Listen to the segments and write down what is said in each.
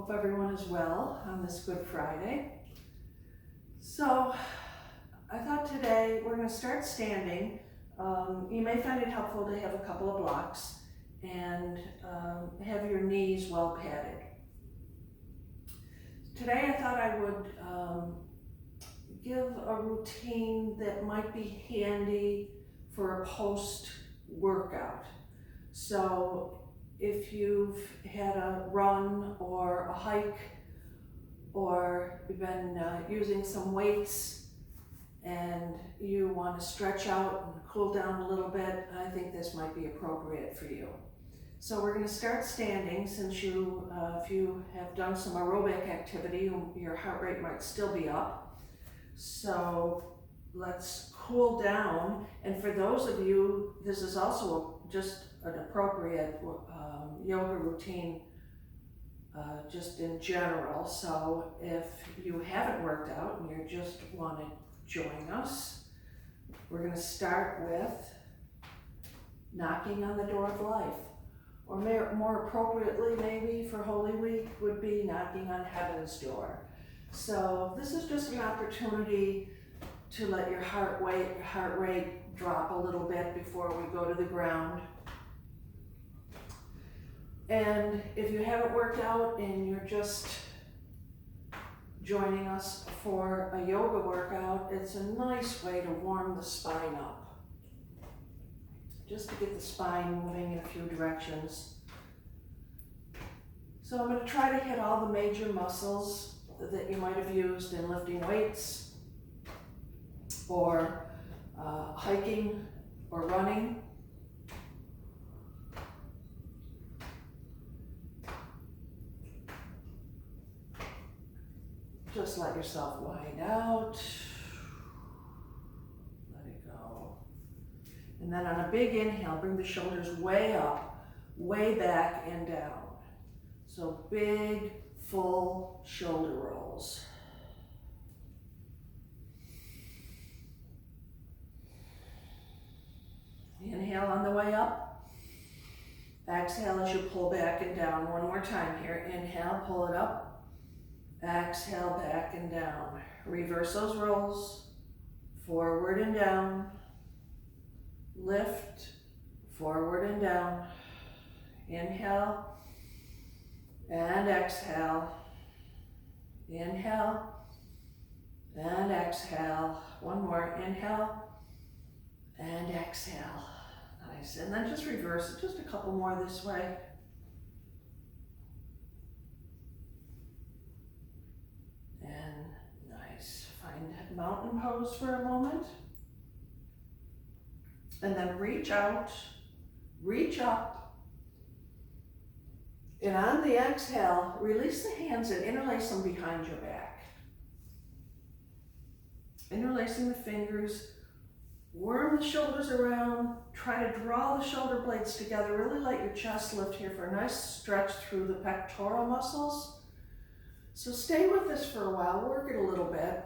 Hope everyone is well on this Good Friday. So I thought today we're going to start standing. You may find it helpful to have a couple of blocks and have your knees well padded. Today I thought I would give a routine that might be handy for a post-workout. So if you've had a run or a hike or you've been using some weights and you want to stretch out and cool down a little bit, I think this might be appropriate for you. So we're going to start standing since if you have done some aerobic activity, your heart rate might still be up. So let's cool down. And for those of you, this is also just an appropriate yoga routine just in general. So if you haven't worked out and you just want to join us, we're going to start with knocking on the door of life. Or more appropriately, maybe for Holy Week, would be knocking on heaven's door. So this is just an opportunity to let your heart rate drop a little bit before we go to the ground. And if you haven't worked out and you're just joining us for a yoga workout, it's a nice way to warm the spine up. Just to get the spine moving in a few directions. So I'm going to try to hit all the major muscles that you might have used in lifting weights or hiking or running. Just let yourself wind out. Let it go. And then on a big inhale, bring the shoulders way up, way back and down. So big, full shoulder rolls. Inhale on the way up. Exhale as you pull back and down. One more time here. Inhale, pull it up. Exhale, back and down. Reverse those rolls. Forward and down. Lift, forward and down. Inhale and exhale. Inhale and exhale. One more. Inhale and exhale. Nice. And then just reverse it. Just a couple more this way. And nice. Find mountain pose for a moment. And then reach out, reach up. And on the exhale, release the hands and interlace them behind your back. Interlacing the fingers, worm the shoulders around, try to draw the shoulder blades together. Really let your chest lift here for a nice stretch through the pectoral muscles. So stay with this for a while, work it a little bit.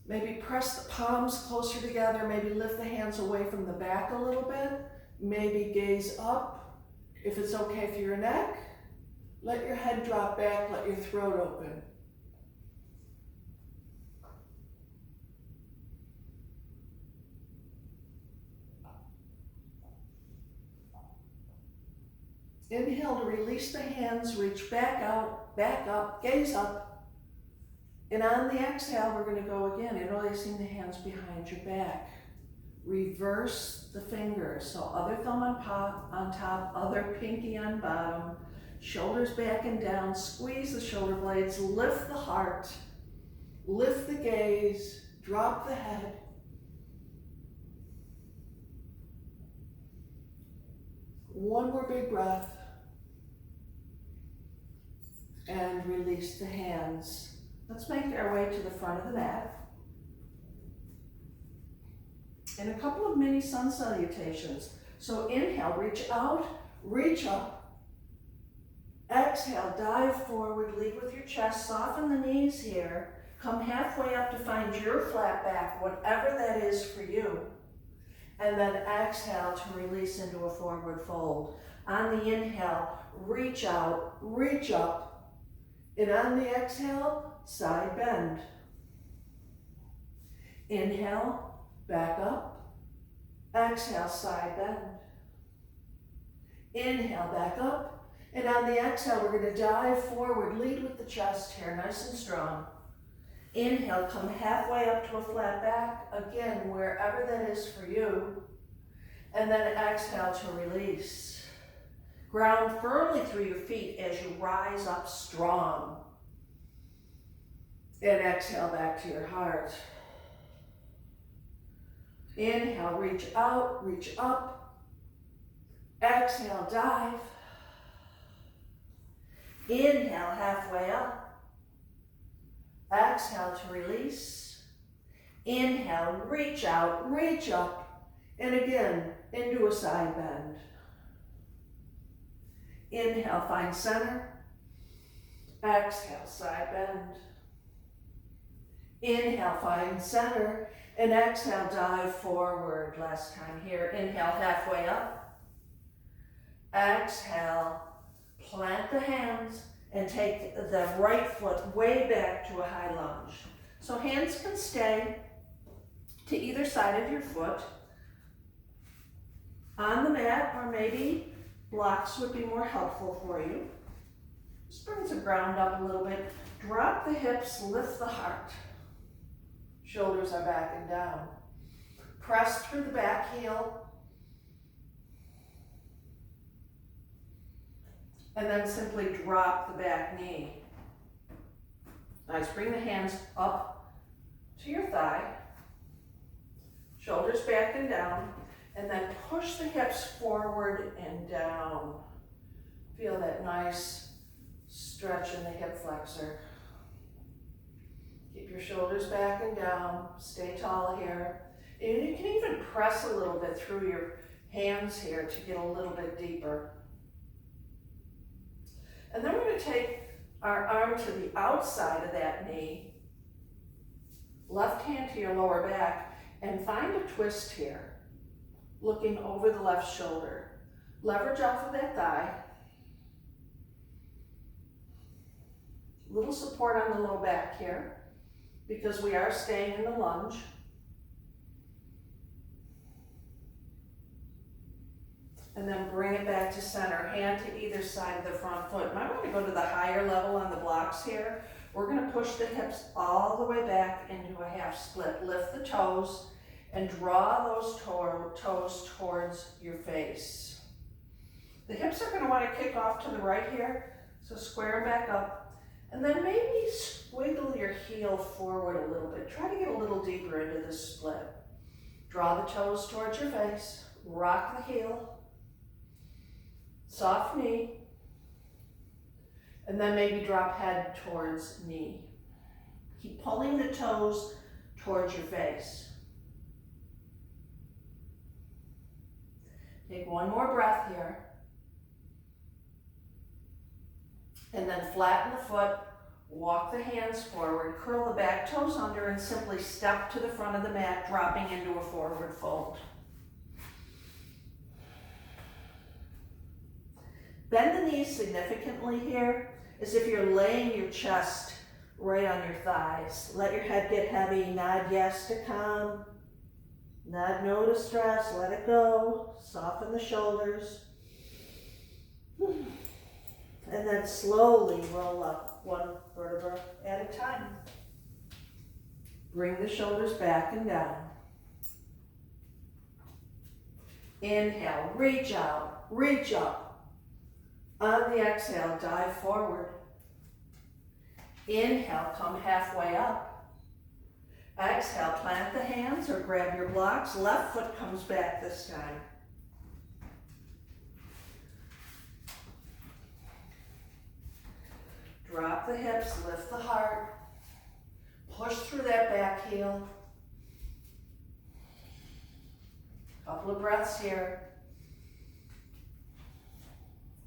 Maybe press the palms closer together, maybe lift the hands away from the back a little bit. Maybe gaze up, if it's okay for your neck. Let your head drop back, let your throat open. Inhale to release the hands, reach back out, back up, gaze up. And on the exhale, we're going to go again, interlacing the hands behind your back. Reverse the fingers. So other thumb on top, other pinky on bottom. Shoulders back and down. Squeeze the shoulder blades. Lift the heart. Lift the gaze. Drop the head. One more big breath. And release the hands. Let's make our way to the front of the mat. And a couple of mini sun salutations. So inhale, reach out, reach up. Exhale, dive forward, lead with your chest, soften the knees here. Come halfway up to find your flat back, whatever that is for you. And then exhale to release into a forward fold. On the inhale, reach out, reach up. And on the exhale, side bend. Inhale, back up. Exhale, side bend. Inhale, back up. And on the exhale, we're going to dive forward. Lead with the chest here, nice and strong. Inhale, come halfway up to a flat back. Again, wherever that is for you. And then exhale to release. Ground firmly through your feet as you rise up strong. And exhale back to your heart. Inhale, reach out, reach up. Exhale, dive. Inhale, halfway up. Exhale to release. Inhale, reach out, reach up. And again, into a side bend. Inhale, find center. Exhale, side bend. Inhale, find center. And exhale, dive forward. Last time here. Inhale, halfway up. Exhale, plant the hands and take the right foot way back to a high lunge. So hands can stay to either side of your foot on the mat, or maybe blocks would be more helpful for you. Just brings the ground up a little bit. Drop the hips, lift the heart. Shoulders are back and down. Press through the back heel. And then simply drop the back knee. Nice, bring the hands up to your thigh. Shoulders back and down. And then push the hips forward and down. Feel that nice stretch in the hip flexor. Keep your shoulders back and down. Stay tall here. And you can even press a little bit through your hands here to get a little bit deeper. And then we're going to take our arm to the outside of that knee. Left hand to your lower back. And find a twist here. Looking over the left shoulder. Leverage off of that thigh. Little support on the low back here, because we are staying in the lunge. And then bring it back to center. Hand to either side of the front foot. And I'm going to go to the higher level on the blocks here. We're going to push the hips all the way back into a half split. Lift the toes. And draw those toes towards your face. The hips are going to want to kick off to the right here, so square them back up. And then maybe squiggle your heel forward a little bit. Try to get a little deeper into this split. Draw the toes towards your face. Rock the heel. Soft knee. And then maybe drop head towards knee. Keep pulling the toes towards your face. Take one more breath here. And then flatten the foot, walk the hands forward, curl the back toes under, and simply step to the front of the mat, dropping into a forward fold. Bend the knees significantly here, as if you're laying your chest right on your thighs. Let your head get heavy, nod yes to calm. Nod no to stress, let it go. Soften the shoulders. And then slowly roll up one vertebra at a time. Bring the shoulders back and down. Inhale, reach out, reach up. On the exhale, dive forward. Inhale, come halfway up. Exhale, plant the hands or grab your blocks. Left foot comes back this time. Drop the hips, lift the heart. Push through that back heel. Couple of breaths here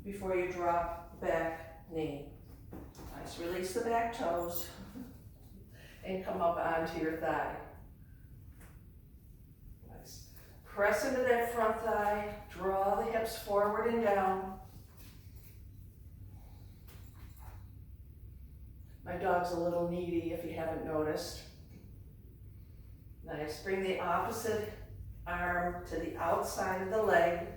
before you drop the back knee. Nice, release the back toes. And come up onto your thigh. Nice. Press into that front thigh. Draw the hips forward and down. My dog's a little needy if you haven't noticed. Nice, bring the opposite arm to the outside of the leg,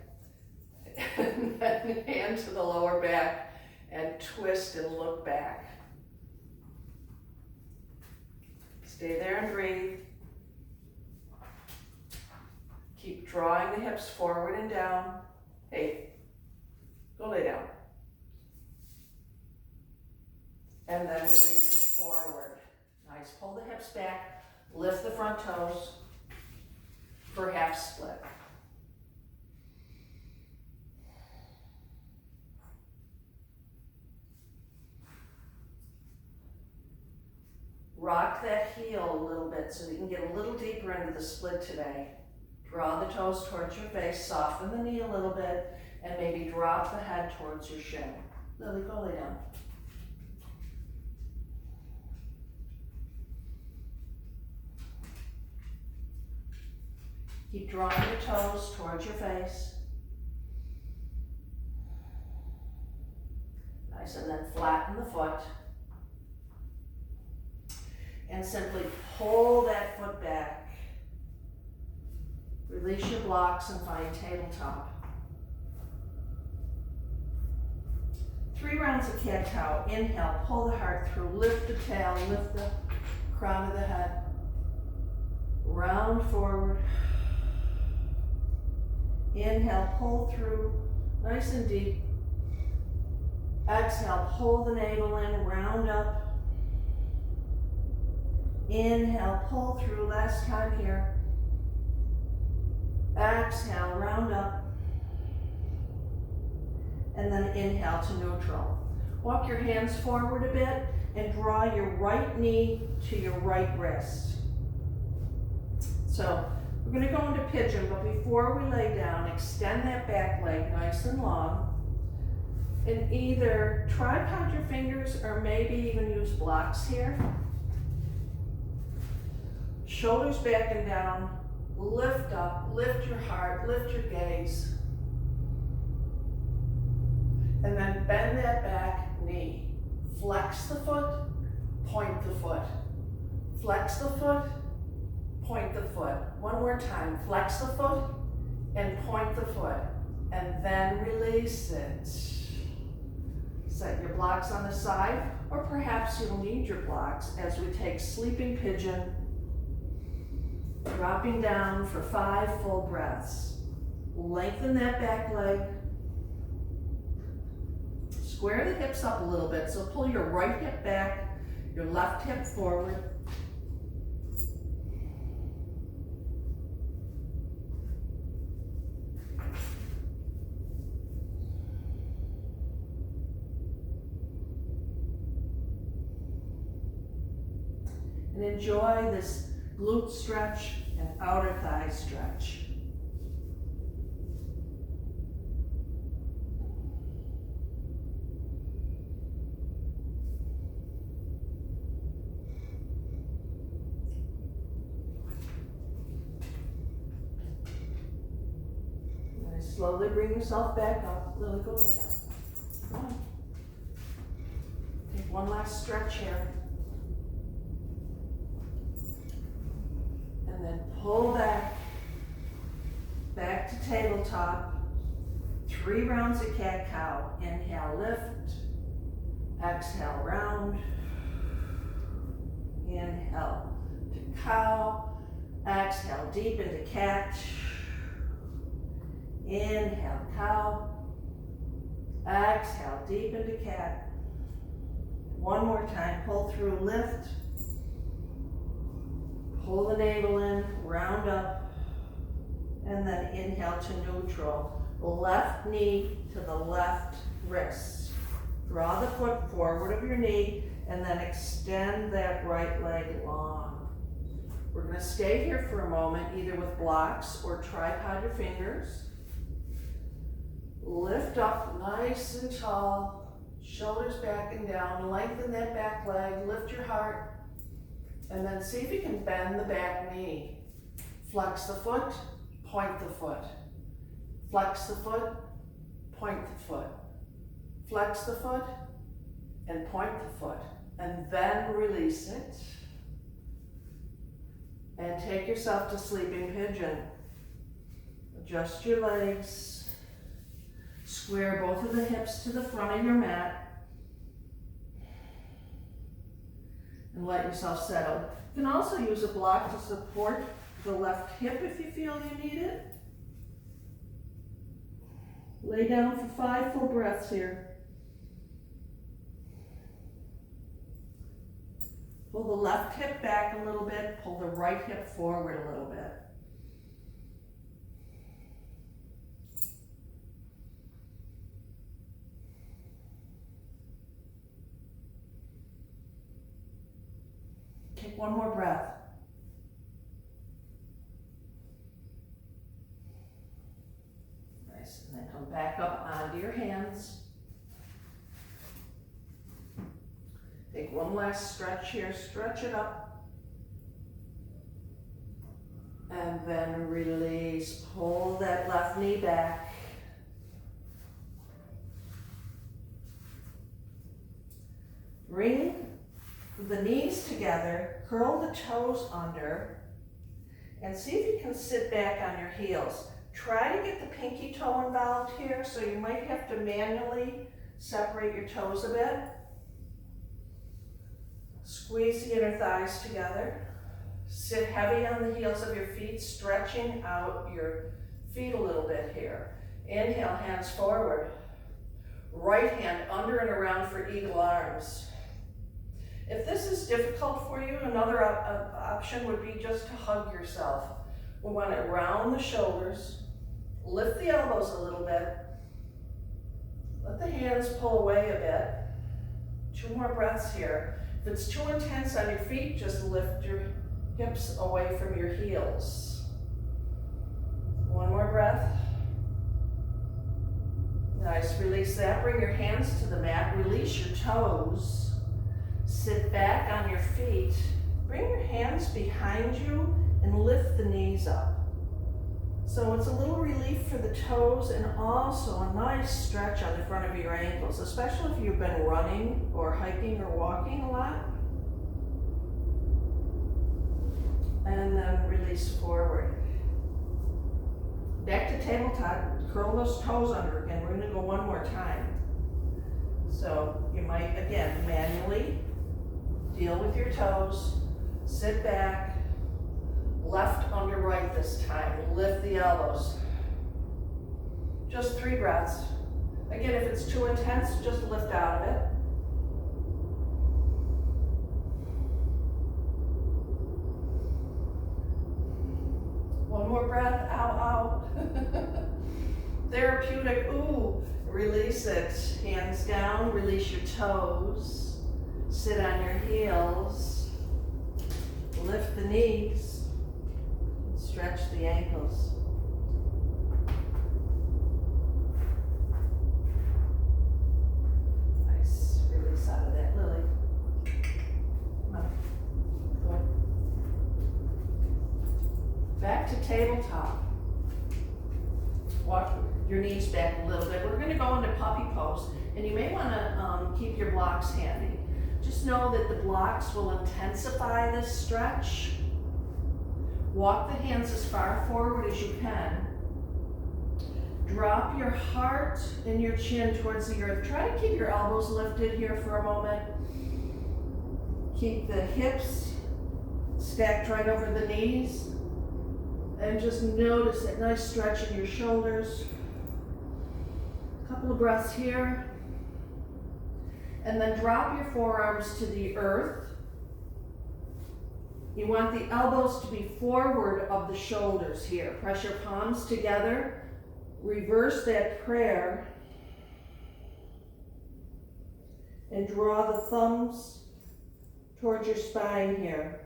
and then hand to the lower back, and twist and look back. Stay there and breathe. Keep drawing the hips forward and down. Hey, go lay down. And then release it forward. Nice, pull the hips back, lift the front toes for half split. Rock that heel a little bit so you can get a little deeper into the split today. Draw the toes towards your face, soften the knee a little bit, and maybe drop the head towards your shin. Lily, go lay down. Keep drawing your toes towards your face. Nice, and then flatten the foot. And simply pull that foot back. Release your blocks and find tabletop. 3 rounds of cat-cow. Inhale, pull the heart through, lift the tail, lift the crown of the head. Round forward. Inhale, pull through, nice and deep. Exhale, pull the navel in, round up. Inhale, pull through, last time here. Exhale, round up. And then inhale to neutral. Walk your hands forward a bit and draw your right knee to your right wrist. So we're going to go into pigeon, but before we lay down, extend that back leg nice and long. And either tripod your fingers or maybe even use blocks here. Shoulders back and down, lift up, lift your heart, lift your gaze. And then bend that back knee. Flex the foot, point the foot. Flex the foot, point the foot. One more time, flex the foot and point the foot. And then release it. Set your blocks on the side, or perhaps you'll need your blocks as we take sleeping pigeon. Dropping down for 5 full breaths. Lengthen that back leg. Square the hips up a little bit, so pull your right hip back, your left hip forward. And enjoy this glute stretch and outer thigh stretch. And slowly bring yourself back up. Lily, go lay down. Come on. Take one last stretch here. And then pull back to tabletop. 3 rounds of cat-cow. Inhale, lift. Exhale, round. Inhale to cow. Exhale, deep into cat. Inhale, cow. Exhale, deep into cat. One more time, pull through, lift. Pull the navel in, round up, and then inhale to neutral. Left knee to the left wrist. Draw the foot forward of your knee, and then extend that right leg long. We're going to stay here for a moment, either with blocks or tripod your fingers. Lift up nice and tall, shoulders back and down, lengthen that back leg, lift your heart. And then see if you can bend the back knee. Flex the foot, point the foot. Flex the foot, point the foot. Flex the foot, and point the foot. and then release it. And take yourself to sleeping pigeon. Adjust your legs. Square both of the hips to the front of your mat. And let yourself settle. You can also use a block to support the left hip if you feel you need it. Lay down for 5 full breaths here. Pull the left hip back a little bit, pull the right hip forward a little bit. Take one more breath. Nice, and then come back up onto your hands. Take one last stretch here, stretch it up. And then release, pull that left knee back. Bring the knees together, curl the toes under, and see if you can sit back on your heels. Try to get the pinky toe involved here, so you might have to manually separate your toes a bit. Squeeze the inner thighs together. Sit heavy on the heels of your feet, stretching out your feet a little bit here. Inhale, hands forward. Right hand under and around for eagle arms. If this is difficult for you, another option would be just to hug yourself. We want to round the shoulders, lift the elbows a little bit, let the hands pull away a bit. 2 more breaths here. If it's too intense on your feet, just lift your hips away from your heels. 1 more breath. Nice, release that. Bring your hands to the mat, release your toes. Sit back on your feet. Bring your hands behind you and lift the knees up. So it's a little relief for the toes and also a nice stretch on the front of your ankles, especially if you've been running or hiking or walking a lot. And then release forward. Back to tabletop, curl those toes under again. We're gonna go 1 more time. So you might, again, manually deal with your toes, sit back, left under right this time, lift the elbows. Just 3 breaths. Again, if it's too intense, just lift out of it. One more breath, ow, ow. Therapeutic, ooh, release it. Hands down, release your toes. Sit on your heels. Lift the knees. Stretch the ankles. Nice. Release out of that, Lily. Come on. Go ahead. Back to tabletop. Walk your knees back a little bit. We're going to go into puppy pose, and you may want to keep your blocks handy. Just know that the blocks will intensify this stretch. Walk the hands as far forward as you can. Drop your heart and your chin towards the earth. Try to keep your elbows lifted here for a moment. Keep the hips stacked right over the knees. And just notice that nice stretch in your shoulders. A couple of breaths here. And then drop your forearms to the earth. You want the elbows to be forward of the shoulders here. Press your palms together. Reverse that prayer. And draw the thumbs towards your spine here.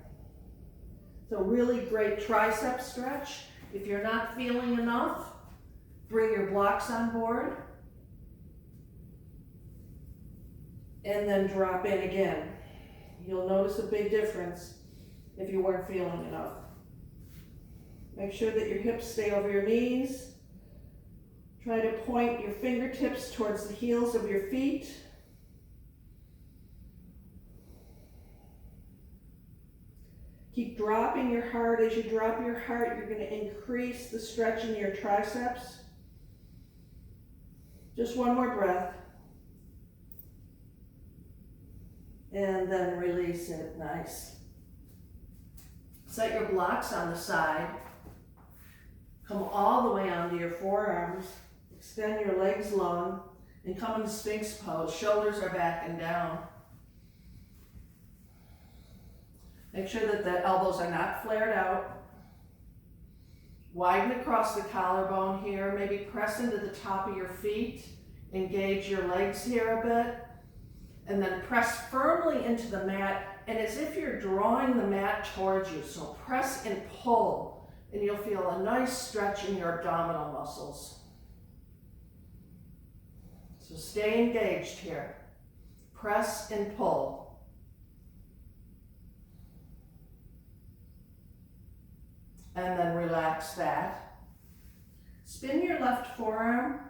It's a really great tricep stretch. If you're not feeling enough, bring your blocks on board. And then drop in again. You'll notice a big difference if you weren't feeling enough. Make sure that your hips stay over your knees. Try to point your fingertips towards the heels of your feet. Keep dropping your heart. As you drop your heart, you're going to increase the stretch in your triceps. Just one more breath. And then release it. Nice. Set your blocks on the side. Come all the way onto your forearms. Extend your legs long and come into Sphinx pose. Shoulders are back and down. Make sure that the elbows are not flared out. Widen across the collarbone here. Maybe press into the top of your feet. Engage your legs here a bit. And then press firmly into the mat, and as if you're drawing the mat towards you. So press and pull, and you'll feel a nice stretch in your abdominal muscles. So stay engaged here. Press and pull. And then relax that. Spin your left forearm.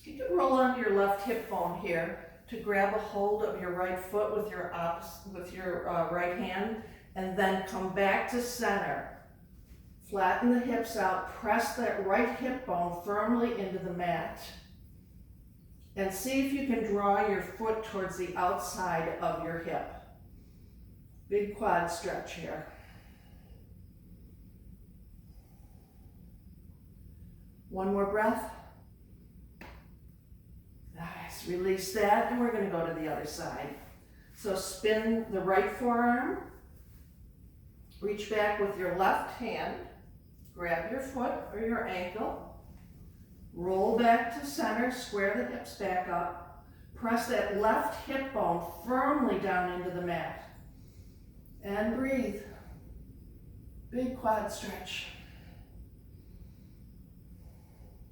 You can roll onto your left hip bone here to grab a hold of your right foot with your right hand, and then come back to center. Flatten the hips out, press that right hip bone firmly into the mat, and see if you can draw your foot towards the outside of your hip. Big quad stretch here. One more breath. Nice, release that, and we're going to go to the other side. So spin the right forearm, reach back with your left hand, grab your foot or your ankle, roll back to center, square the hips back up, press that left hip bone firmly down into the mat, and breathe. Big quad stretch.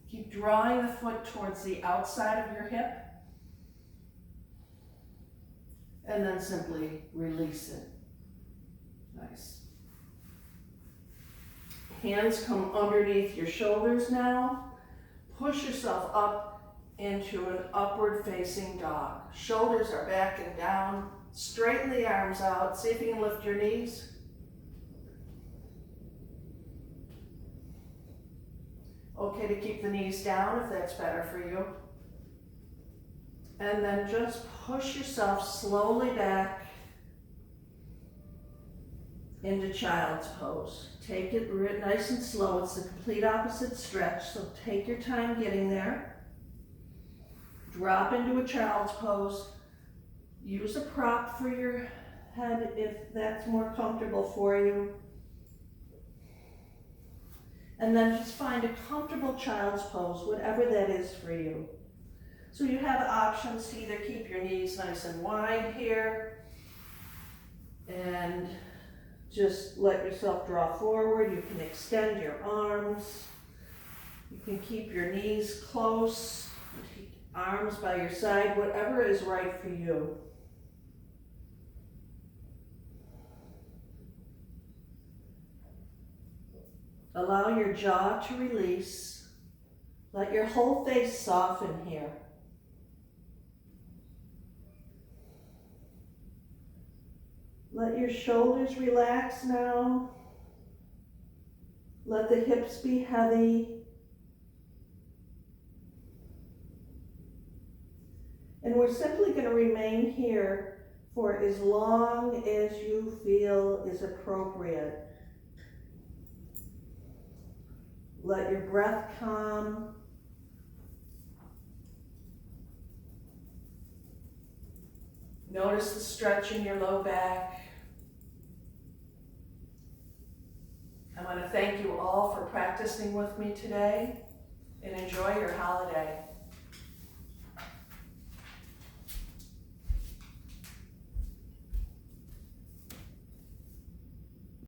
Keep drawing the foot towards the outside of your hip, and then simply release it. Nice. Hands come underneath your shoulders now. Push yourself up into an upward facing dog. Shoulders are back and down. Straighten the arms out. See if you can lift your knees. Okay to keep the knees down if that's better for you. And then just push yourself slowly back into child's pose. Take it nice and slow. It's the complete opposite stretch, so take your time getting there. Drop into a child's pose. Use a prop for your head if that's more comfortable for you. And then just find a comfortable child's pose, whatever that is for you. So you have options to either keep your knees nice and wide here and just let yourself draw forward. You can extend your arms. You can keep your knees close, arms by your side, whatever is right for you. Allow your jaw to release. Let your whole face soften here. Let your shoulders relax now. Let the hips be heavy. And we're simply going to remain here for as long as you feel is appropriate. Let your breath calm. Notice the stretch in your low back. I want to thank you all for practicing with me today, and enjoy your holiday.